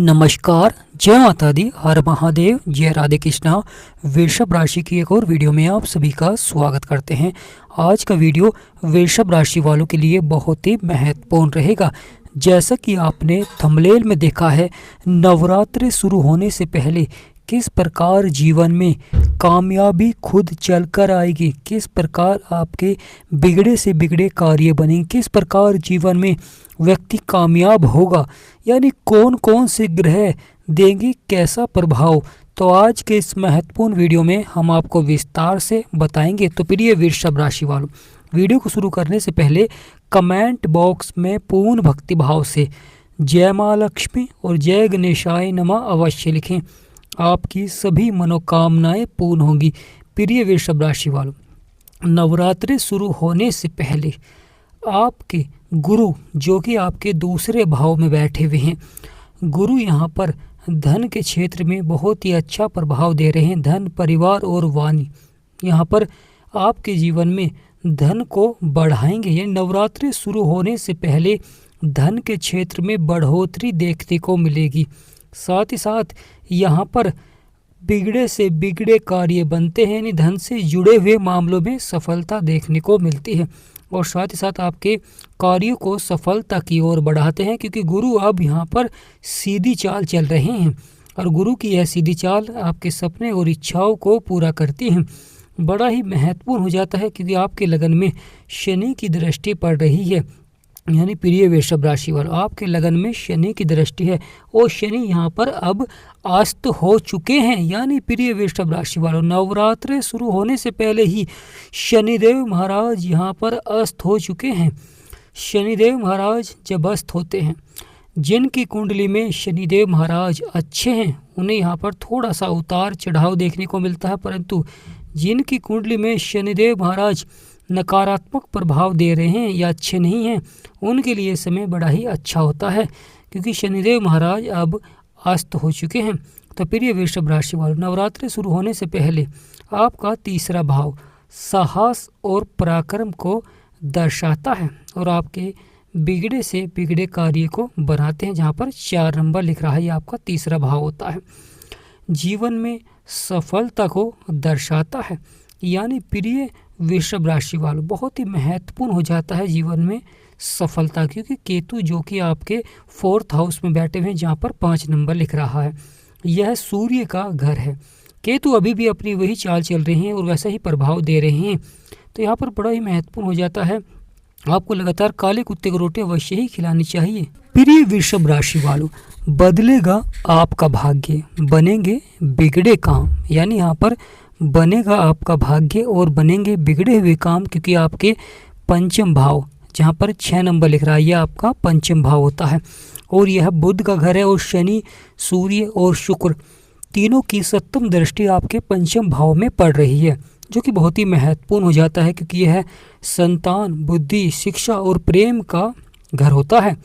नमस्कार, जय माता दी, हर महादेव, जय राधे कृष्णा। वृषभ राशि की एक और वीडियो में आप सभी का स्वागत करते हैं। आज का वीडियो वृषभ राशि वालों के लिए बहुत ही महत्वपूर्ण रहेगा। जैसा कि आपने थंबनेल में देखा है, नवरात्रि शुरू होने से पहले किस प्रकार जीवन में कामयाबी खुद चलकर आएगी, किस प्रकार आपके बिगड़े से बिगड़े कार्य बनेंगे, किस प्रकार जीवन में व्यक्ति कामयाब होगा, यानी कौन कौन से ग्रह देंगे कैसा प्रभाव, तो आज के इस महत्वपूर्ण वीडियो में हम आपको विस्तार से बताएंगे। तो प्रिय वृषभ राशि वालों, वीडियो को शुरू करने से पहले कमेंट बॉक्स में पूर्ण भक्ति भाव से जय माँ लक्ष्मी और जय गणेशाय नमः अवश्य लिखें। आपकी सभी मनोकामनाएं पूर्ण होंगी। प्रिय वृषभ राशि वालों, नवरात्रि शुरू होने से पहले आपके गुरु जो कि आपके दूसरे भाव में बैठे हुए हैं, गुरु यहाँ पर धन के क्षेत्र में बहुत ही अच्छा प्रभाव दे रहे हैं। धन, परिवार और वाणी यहाँ पर आपके जीवन में धन को बढ़ाएंगे। यानी नवरात्रि शुरू होने से पहले धन के क्षेत्र में बढ़ोतरी देखने को मिलेगी। साथ ही साथ यहाँ पर बिगड़े से बिगड़े कार्य बनते हैं, यानी धन से जुड़े हुए मामलों में सफलता देखने को मिलती है और साथ ही साथ आपके कार्यों को सफलता की ओर बढ़ाते हैं, क्योंकि गुरु अब यहाँ पर सीधी चाल चल रहे हैं और गुरु की यह सीधी चाल आपके सपने और इच्छाओं को पूरा करती है। बड़ा ही महत्वपूर्ण हो जाता है क्योंकि आपके लगन में शनि की दृष्टि पड़ रही है। यानी प्रिय वृषभ राशि वालों, आपके लगन में शनि की दृष्टि है और शनि यहाँ पर अब अस्त हो चुके हैं। यानी प्रिय वृषभ राशि वालों, नवरात्रि शुरू होने से पहले ही शनिदेव महाराज यहाँ पर अस्त हो चुके हैं। शनिदेव महाराज जब अस्त होते हैं, जिनकी कुंडली में शनिदेव महाराज अच्छे हैं उन्हें यहाँ पर थोड़ा सा उतार चढ़ाव देखने को मिलता है, परंतु जिनकी कुंडली में शनिदेव महाराज नकारात्मक प्रभाव दे रहे हैं या अच्छे नहीं हैं, उनके लिए समय बड़ा ही अच्छा होता है क्योंकि शनिदेव महाराज अब अस्त हो चुके हैं। तो प्रिय वृषभ राशि वालों, नवरात्रि शुरू होने से पहले आपका तीसरा भाव साहस और पराक्रम को दर्शाता है और आपके बिगड़े से बिगड़े कार्य को बनाते हैं। जहाँ पर 4 नंबर लिख रहा है, ये आपका तीसरा भाव होता है। जीवन में सफलता को दर्शाता है। यानी प्रिय वृषभ राशि वालों, बहुत ही महत्वपूर्ण हो जाता है जीवन में सफलता, क्योंकि केतु जो कि आपके 4th हाउस में बैठे हुए हैं, जहाँ पर 5 नंबर लिख रहा है, यह सूर्य का घर है। केतु अभी भी अपनी वही चाल चल रहे हैं और वैसा ही प्रभाव दे रहे हैं। तो यहाँ पर बड़ा ही महत्वपूर्ण हो जाता है, आपको लगातार काले कुत्ते को रोटी अवश्य ही खिलानी चाहिए। प्रिय वृषभ राशि वालों, बदलेगा आपका भाग्य, बनेंगे बिगड़े काम। यानी यहाँ पर बनेगा आपका भाग्य और बनेंगे बिगड़े हुए काम, क्योंकि आपके पंचम भाव जहाँ पर 6 नंबर लिख रहा है, यह आपका पंचम भाव होता है और यह बुध का घर है और शनि, सूर्य और शुक्र तीनों की सप्तम दृष्टि आपके पंचम भाव में पड़ रही है, जो कि बहुत ही महत्वपूर्ण हो जाता है क्योंकि यह संतान, बुद्धि, शिक्षा और प्रेम का घर होता है।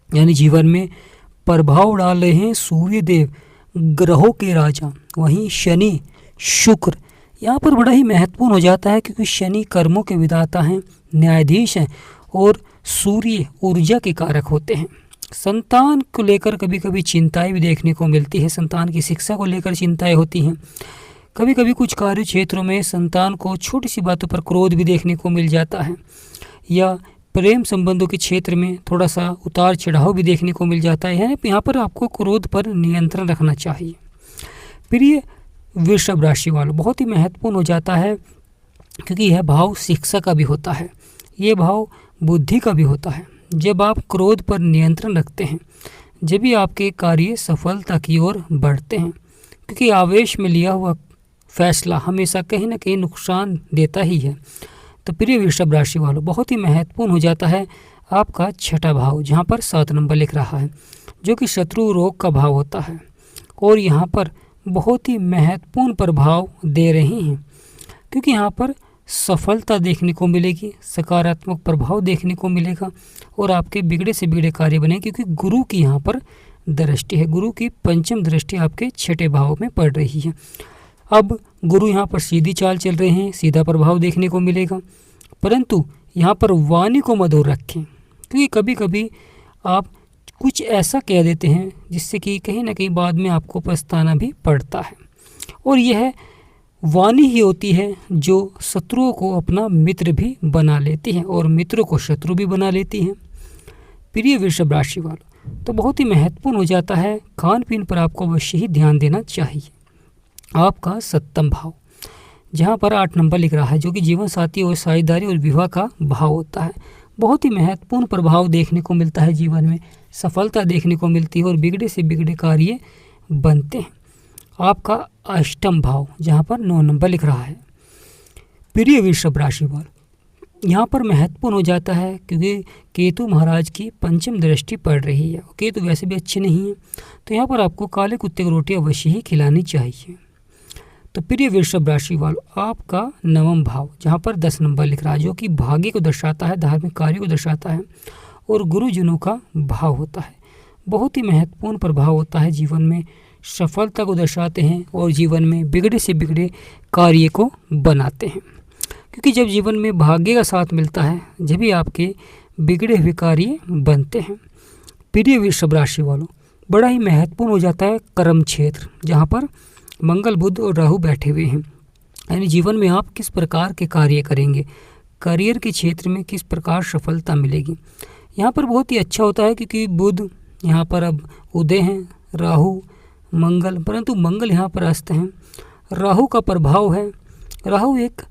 यानी जीवन में प्रभाव डाल रहे हैं सूर्य देव, ग्रहों के राजा, वहीं शनि, शुक्र यहाँ पर बड़ा ही महत्वपूर्ण हो जाता है क्योंकि शनि कर्मों के विधाता हैं, न्यायाधीश हैं और सूर्य ऊर्जा के कारक होते हैं। संतान को लेकर कभी कभी चिंताएं भी देखने को मिलती है, संतान की शिक्षा को लेकर चिंताएं होती हैं। कभी कभी कुछ कार्य क्षेत्रों में संतान को छोटी सी बातों पर क्रोध भी देखने को मिल जाता है, या प्रेम संबंधों के क्षेत्र में थोड़ा सा उतार चढ़ाव भी देखने को मिल जाता है। यानी यहाँ पर आपको क्रोध पर नियंत्रण रखना चाहिए। प्रिय वृषभ राशि वालों, बहुत ही महत्वपूर्ण हो जाता है क्योंकि यह भाव शिक्षा का भी होता है, ये भाव बुद्धि का भी होता है। जब आप क्रोध पर नियंत्रण रखते हैं, जब भी आपके कार्य सफलता की ओर बढ़ते हैं, क्योंकि आवेश में लिया हुआ फैसला हमेशा कहीं ना कहीं नुकसान देता ही है। तो प्रिय वृषभ राशि वालों, बहुत ही महत्वपूर्ण हो जाता है आपका 6ठा भाव, जहाँ पर 7 नंबर लिख रहा है, जो कि शत्रु रोग का भाव होता है और यहाँ पर बहुत ही महत्वपूर्ण प्रभाव दे रहे हैं क्योंकि यहाँ पर सफलता देखने को मिलेगी, सकारात्मक प्रभाव देखने को मिलेगा और आपके बिगड़े से बिगड़े कार्य बने, क्योंकि गुरु की यहाँ पर दृष्टि है। गुरु की पंचम दृष्टि आपके 6ठे भाव में पड़ रही है। अब गुरु यहाँ पर सीधी चाल चल रहे हैं, सीधा प्रभाव देखने को मिलेगा, परंतु यहाँ पर वाणी को मधुर रखें, क्योंकि कभी कभी आप कुछ ऐसा कह देते हैं जिससे कि कहीं ना कहीं बाद में आपको पछताना भी पड़ता है। और यह वाणी ही होती है जो शत्रुओं को अपना मित्र भी बना लेती है और मित्रों को शत्रु भी बना लेती है। प्रिय वृषभ राशि वालों, तो बहुत ही महत्वपूर्ण हो जाता है, खान पीन पर आपको अवश्य ही ध्यान देना चाहिए। आपका सप्तम भाव जहाँ पर 8 नंबर लिख रहा है, जो कि जीवन साथी और साझेदारी और विवाह का भाव होता है, बहुत ही महत्वपूर्ण प्रभाव देखने को मिलता है। जीवन में सफलता देखने को मिलती है और बिगड़े से बिगड़े कार्य बनते हैं। आपका अष्टम भाव जहाँ पर 9 नंबर लिख रहा है, प्रिय वृषभ राशि वालों, यहाँ पर महत्वपूर्ण हो जाता है क्योंकि केतु महाराज की पंचम दृष्टि पड़ रही है। केतु वैसे भी अच्छे नहीं है, तो यहाँ पर आपको काले कुत्ते को रोटी अवश्य ही खिलानी चाहिए। तो प्रिय वृषभ राशि वालों, आपका नवम भाव जहाँ पर 10 नंबर लिख रहा है, जो कि भाग्य को दर्शाता है, धार्मिक कार्य को दर्शाता है और गुरुजनों का भाव होता है। बहुत ही महत्वपूर्ण प्रभाव होता है, जीवन में सफलता को दर्शाते हैं और जीवन में बिगड़े से बिगड़े कार्य को बनाते हैं। क्योंकि जब जीवन में भाग्य का साथ मिलता है, जब भी आपके बिगड़े हुए कार्य बनते हैं। प्रिय वृषभ राशि वालों, बड़ा ही महत्वपूर्ण हो जाता है कर्म क्षेत्र, जहाँ पर मंगल, बुध और राहु बैठे हुए हैं। यानी जीवन में आप किस प्रकार के कार्य करेंगे, करियर के क्षेत्र में किस प्रकार सफलता मिलेगी। यहाँ पर बहुत ही अच्छा होता है क्योंकि बुध यहाँ पर अब उदय हैं, राहु, मंगल, परंतु मंगल यहाँ पर अस्त हैं। राहु का प्रभाव है, राहु एक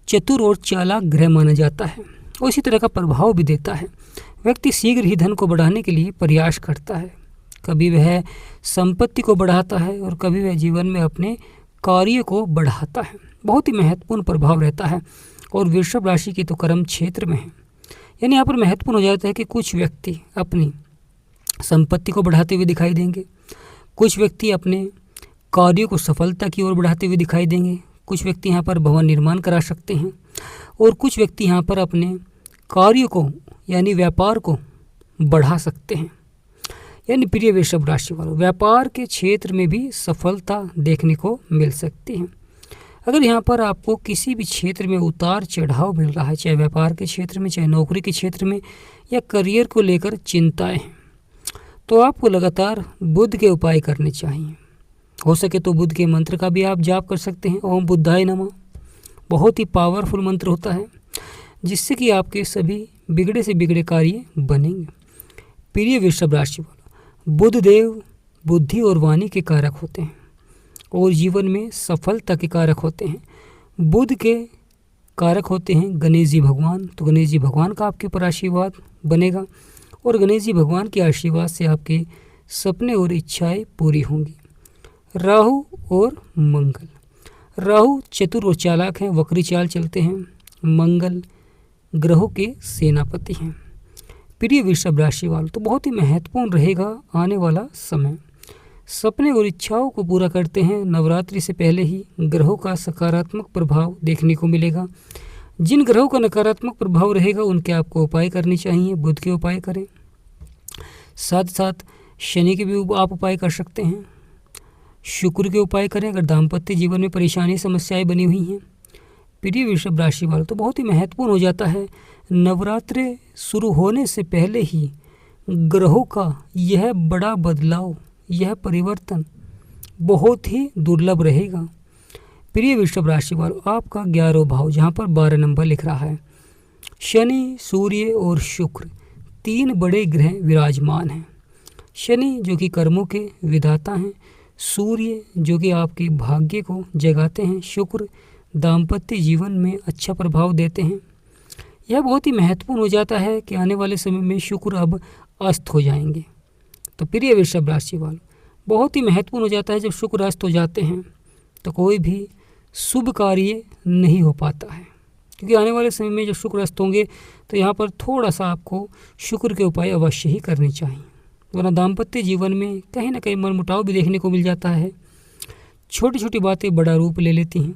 चतुर और चालाक ग्रह माना जाता है और इसी तरह का प्रभाव भी देता है। व्यक्ति शीघ्र ही धन को बढ़ाने के लिए प्रयास करता है, कभी वह संपत्ति को बढ़ाता है और कभी वह जीवन में अपने कार्य को बढ़ाता है। बहुत ही महत्वपूर्ण प्रभाव रहता है और वृषभ राशि की तो कर्म क्षेत्र में है। यानी यहाँ पर महत्वपूर्ण हो जाता है कि कुछ व्यक्ति अपनी संपत्ति को बढ़ाते हुए दिखाई देंगे, कुछ व्यक्ति अपने कार्यों को सफलता की ओर बढ़ाते हुए दिखाई देंगे, कुछ व्यक्ति यहाँ पर भवन निर्माण करा सकते हैं और कुछ व्यक्ति यहाँ पर अपने कार्यों को यानी व्यापार को बढ़ा सकते हैं। यानी प्रिय वृषभ राशि वालों, व्यापार के क्षेत्र में भी सफलता देखने को मिल सकती है। अगर यहाँ पर आपको किसी भी क्षेत्र में उतार चढ़ाव मिल रहा है, चाहे व्यापार के क्षेत्र में, चाहे नौकरी के क्षेत्र में या करियर को लेकर चिंताएं हैं, तो आपको लगातार बुध के उपाय करने चाहिए। हो सके तो बुध के मंत्र का भी आप जाप कर सकते हैं, ओम बुद्धाय नमः। बहुत ही पावरफुल मंत्र होता है जिससे कि आपके सभी बिगड़े से बिगड़े कार्य बनेंगे। प्रिय वृषभ राशि वालों, बुध देव बुद्धि और वाणी के कारक होते हैं और जीवन में सफलता के कारक होते हैं। बुध के कारक होते हैं गणेश जी भगवान, तो गणेश जी भगवान का आपके ऊपर आशीर्वाद बनेगा और गणेश जी भगवान के आशीर्वाद से आपके सपने और इच्छाएं पूरी होंगी। राहु और मंगल, राहु चतुर और चालाक हैं, वक्री चाल चलते हैं। मंगल ग्रहों के सेनापति हैं। प्रिय वृषभ राशि वालों, तो बहुत ही महत्वपूर्ण रहेगा आने वाला समय। सपने और इच्छाओं को पूरा करते हैं। नवरात्रि से पहले ही ग्रहों का सकारात्मक प्रभाव देखने को मिलेगा। जिन ग्रहों का नकारात्मक प्रभाव रहेगा उनके आपको उपाय करने चाहिए। बुध के उपाय करें, साथ साथ शनि के भी आप उपाय कर सकते हैं। शुक्र के उपाय करें अगर दाम्पत्य जीवन में परेशानी समस्याएं बनी हुई हैं। प्रिय वृषभ राशि वालों, तो बहुत ही महत्वपूर्ण हो जाता है नवरात्रि शुरू होने से पहले ही ग्रहों का यह बड़ा बदलाव, यह परिवर्तन बहुत ही दुर्लभ रहेगा। प्रिय वृषभ राशि वालों, आपका 11वां भाव जहाँ पर 12 नंबर लिख रहा है, शनि, सूर्य और शुक्र 3 बड़े ग्रह विराजमान हैं। शनि जो कि कर्मों के विधाता हैं, सूर्य जो कि आपके भाग्य को जगाते हैं, शुक्र दाम्पत्य जीवन में अच्छा प्रभाव देते हैं। यह बहुत ही महत्वपूर्ण हो जाता है कि आने वाले समय में शुक्र अब अस्त हो जाएंगे। तो प्रिय वृषभ राशि वालों, बहुत ही महत्वपूर्ण हो जाता है जब शुक्र अस्त हो जाते हैं तो कोई भी शुभ कार्य नहीं हो पाता है, क्योंकि आने वाले समय में जब शुक्र अस्त होंगे तो यहाँ पर थोड़ा सा आपको शुक्र के उपाय अवश्य ही करने चाहिए, वरना दाम्पत्य जीवन में कहीं ना कहीं मनमुटाव भी देखने को मिल जाता है। छोटी छोटी बातें बड़ा रूप ले लेती हैं।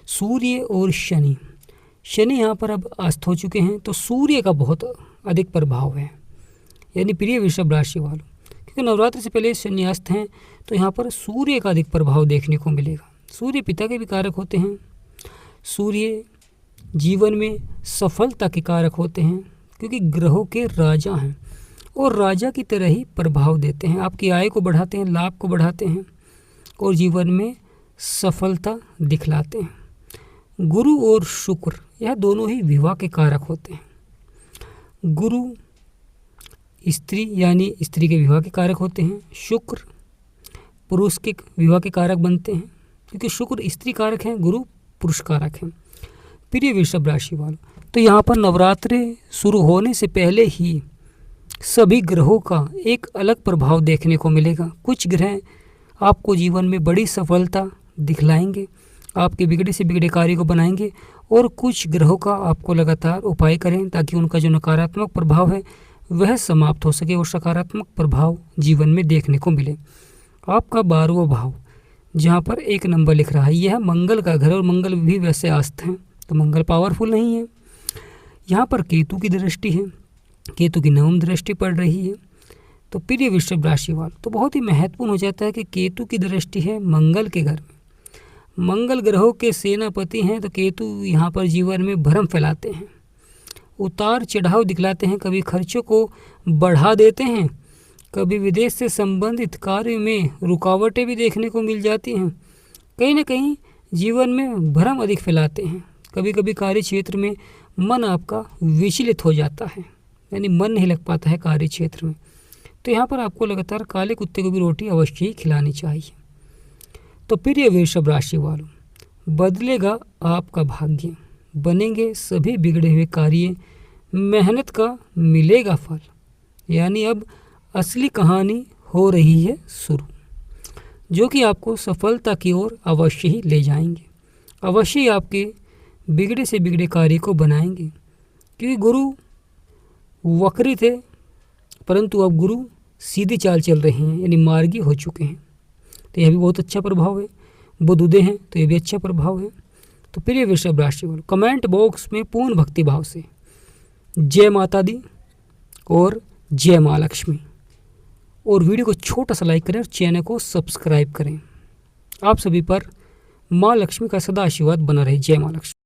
सूर्य और शनि, शनि यहाँ पर अब अस्त हो चुके हैं तो सूर्य का बहुत अधिक प्रभाव है। यानी प्रिय वृषभ राशि वालों, क्योंकि नवरात्रि से पहले शनि अस्त हैं तो यहाँ पर सूर्य का अधिक प्रभाव देखने को मिलेगा। सूर्य पिता के भी कारक होते हैं। सूर्य जीवन में सफलता के कारक होते हैं क्योंकि ग्रहों के राजा हैं और राजा की तरह ही प्रभाव देते हैं। आपकी आय को बढ़ाते हैं, लाभ को बढ़ाते हैं और जीवन में सफलता दिखलाते हैं। गुरु और शुक्र यह दोनों ही विवाह के कारक होते हैं। गुरु स्त्री यानी स्त्री के विवाह के कारक होते हैं। शुक्र पुरुष के विवाह के कारक बनते हैं, क्योंकि शुक्र स्त्री कारक हैं, गुरु पुरुष कारक हैं। प्रिय वृषभ राशि वालों, तो यहाँ पर नवरात्रि शुरू होने से पहले ही सभी ग्रहों का एक अलग प्रभाव देखने को मिलेगा। कुछ ग्रह आपको जीवन में बड़ी सफलता दिखलाएंगे, आपके बिगड़े से बिगड़े कार्य को बनाएंगे, और कुछ ग्रहों का आपको लगातार उपाय करें ताकि उनका जो नकारात्मक प्रभाव है वह समाप्त हो सके और सकारात्मक प्रभाव जीवन में देखने को मिले। आपका 12वां भाव जहाँ पर 1 नंबर लिख रहा है, यह मंगल का घर, और मंगल भी वैसे आस्थ हैं, तो मंगल पावरफुल नहीं है। यहाँ पर केतु की दृष्टि है, केतु की 9वीं दृष्टि पड़ रही है। तो प्रिय वृषभ राशि वालों, तो बहुत ही महत्वपूर्ण हो जाता है कि केतु की दृष्टि है मंगल के घर में। मंगल ग्रहों के सेनापति हैं, तो केतु यहाँ पर जीवन में भ्रम फैलाते हैं, उतार चढ़ाव दिखलाते हैं, कभी खर्चों को बढ़ा देते हैं, कभी विदेश से संबंधित कार्य में रुकावटें भी देखने को मिल जाती हैं। कहीं ना कहीं जीवन में भ्रम अधिक फैलाते हैं। कभी कभी कार्य क्षेत्र में मन आपका विचलित हो जाता है, यानी मन नहीं लग पाता है कार्य क्षेत्र में। तो यहाँ पर आपको लगातार काले कुत्ते को भी रोटी अवश्य ही खिलानी चाहिए। तो प्रिय वृषभ राशि वालों, बदलेगा आपका भाग्य, बनेंगे सभी बिगड़े हुए कार्य, मेहनत का मिलेगा फल, यानी अब असली कहानी हो रही है शुरू, जो कि आपको सफलता की ओर अवश्य ही ले जाएंगे। अवश्य ही आपके बिगड़े से बिगड़े कार्य को बनाएंगे, क्योंकि गुरु वक्री थे परंतु अब गुरु सीधी चाल चल रहे हैं, यानी मार्गी हो चुके हैं। तो यह भी बहुत अच्छा प्रभाव है। बुध उदय हैं तो यह भी अच्छा प्रभाव है। तो प्रिय वृषभ राशि वालों, कमेंट बॉक्स में पूर्ण भक्ति भाव से जय माता दी और जय माँ लक्ष्मी, और वीडियो को छोटा सा लाइक करें और चैनल को सब्सक्राइब करें। आप सभी पर माँ लक्ष्मी का सदा आशीर्वाद बना रहे। जय माँ लक्ष्मी।